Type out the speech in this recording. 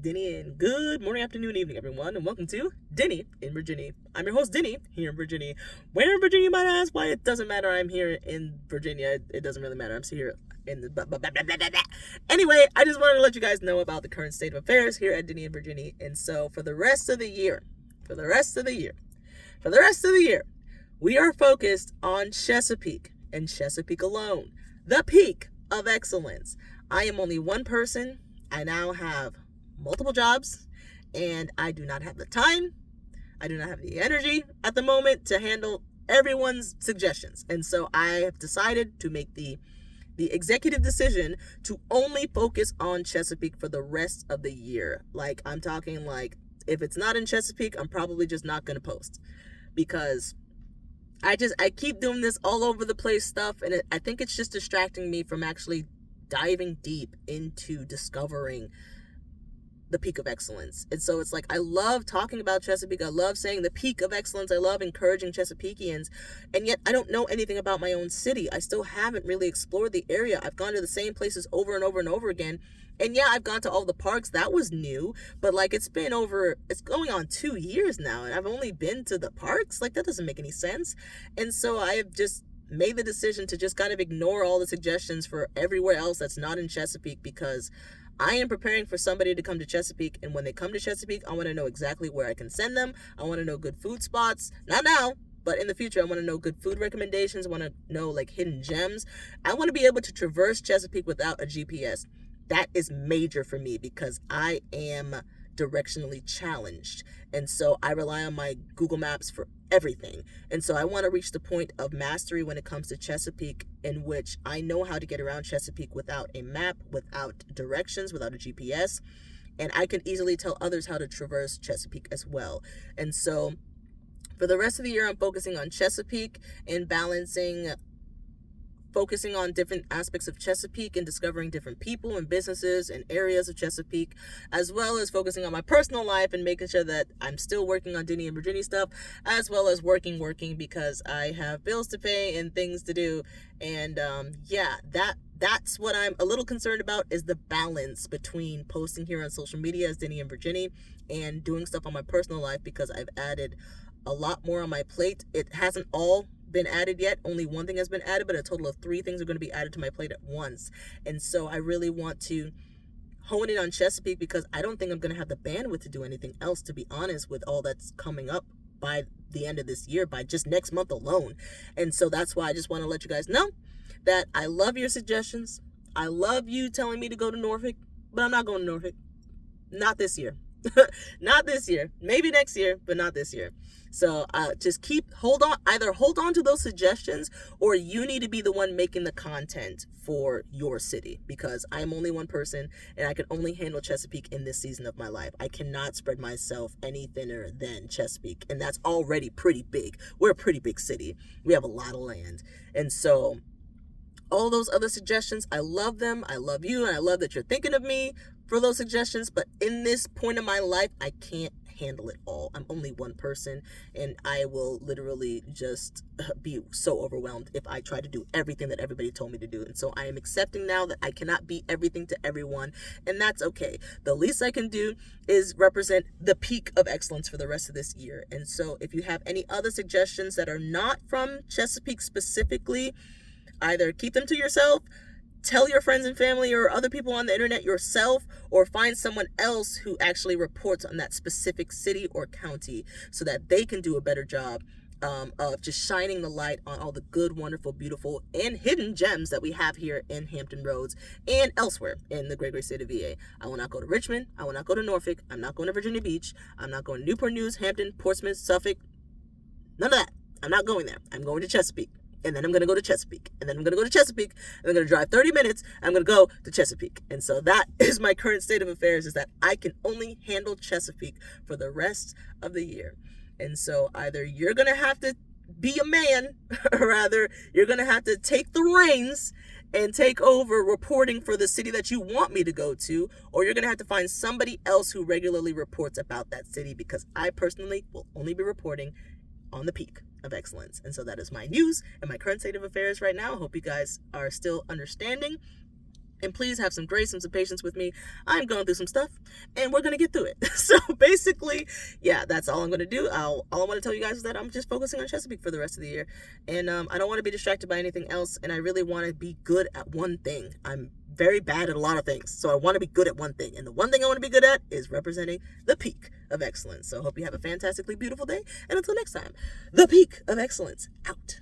Dinnie, and good morning, afternoon, evening, everyone, and welcome to Dinnie in Virginie. I'm your host, Dinnie, here in Virginie. Where in Virginia, you might ask? Why, it doesn't matter. I'm here in Virginia. It doesn't really matter. I'm here in the blah, blah, blah, blah, blah, blah. Anyway, I just wanted to let you guys know about the current state of affairs here at Dinnie in Virginie. And so for the rest of the year, we are focused on Chesapeake and Chesapeake alone, the peak of excellence. I am only one person. I now have multiple jobs, and I do not have the time. I do not have the energy at the moment to handle everyone's suggestions. And so I have decided to make the executive decision to only focus on Chesapeake for the rest of the year. Like, I'm talking like, if it's not in Chesapeake, I'm probably just not going to post, because I keep doing this all over the place stuff, and I think it's just distracting me from actually diving deep into discovering the peak of excellence. And so it's like, I love talking about Chesapeake. I love saying the peak of excellence. I love encouraging Chesapeakeans, and yet I don't know anything about my own city. I still haven't really explored the area. I've gone to the same places over and over and over again. And yeah, I've gone to all the parks. That was new, but like, it's going on 2 years now, and I've only been to the parks. Like, that doesn't make any sense. And so I have just made the decision to just kind of ignore all the suggestions for everywhere else that's not in Chesapeake, because I am preparing for somebody to come to Chesapeake, and when they come to Chesapeake, I want to know exactly where I can send them. I want to know good food spots, not now, but in the future. I want to know good food recommendations. I want to know like hidden gems. I want to be able to traverse Chesapeake without a GPS. That is major for me, because I am directionally challenged, and so I rely on my Google Maps for everything. And so I want to reach the point of mastery when it comes to Chesapeake, in which I know how to get around Chesapeake without a map, without directions, without a GPS, and I can easily tell others how to traverse Chesapeake as well. And so for the rest of the year, I'm focusing on Chesapeake and focusing on different aspects of Chesapeake and discovering different people and businesses and areas of Chesapeake, as well as focusing on my personal life and making sure that I'm still working on Dinnie and Virginie stuff, as well as working, because I have bills to pay and things to do. And that's what I'm a little concerned about, is the balance between posting here on social media as Dinnie and Virginie and doing stuff on my personal life, because I've added a lot more on my plate. It hasn't all been added yet. Only one thing has been added, but a total of 3 things are going to be added to my plate at once. And so I really want to hone in on Chesapeake, because I don't think I'm going to have the bandwidth to do anything else, to be honest, with all that's coming up by the end of this year, by just next month alone. And so that's why I just want to let you guys know that I love your suggestions. I love you telling me to go to Norfolk, but I'm not going to Norfolk. Not this year. Not this year. Maybe next year, but not this year. So just hold on to those suggestions, or you need to be the one making the content for your city, because I'm only one person and I can only handle Chesapeake in this season of my life. I cannot spread myself any thinner than Chesapeake, and that's already pretty big. We're a pretty big city. We have a lot of land. And so all those other suggestions, I love them. I love you, and I love that you're thinking of me for those suggestions. But in this point of my life, I can't handle it all. I'm only one person, and I will literally just be so overwhelmed if I try to do everything that everybody told me to do. And so I am accepting now that I cannot be everything to everyone, and that's okay. The least I can do is represent the peak of excellence for the rest of this year. And so if you have any other suggestions that are not from Chesapeake specifically, either keep them to yourself, tell your friends and family or other people on the internet yourself, or find someone else who actually reports on that specific city or county, so that they can do a better job of just shining the light on all the good, wonderful, beautiful, and hidden gems that we have here in Hampton Roads and elsewhere in the great state of VA. I will not go to Richmond. I will not go to Norfolk. I'm not going to Virginia Beach. I'm not going to Newport News, Hampton, Portsmouth, Suffolk. None of that. I'm not going there. I'm going to Chesapeake. And then I'm going to go to Chesapeake. And then I'm going to go to Chesapeake. And I'm going to drive 30 minutes. And I'm going to go to Chesapeake. And so that is my current state of affairs, is that I can only handle Chesapeake for the rest of the year. And so either you're going to have to be a man, or rather, you're going to have to take the reins and take over reporting for the city that you want me to go to, or you're going to have to find somebody else who regularly reports about that city, because I personally will only be reporting on the peak of excellence. And so that is my news and my current state of affairs right now. I hope you guys are still understanding And please have some grace and some patience with me. I'm going through some stuff, and we're going to get through it. So basically, yeah, that's all I'm going to do. All I want to tell you guys is that I'm just focusing on Chesapeake for the rest of the year. And I don't want to be distracted by anything else, and I really want to be good at one thing. I'm very bad at a lot of things, so I want to be good at one thing. And the one thing I want to be good at is representing the peak of excellence. So I hope you have a fantastically beautiful day. And until next time, the peak of excellence out.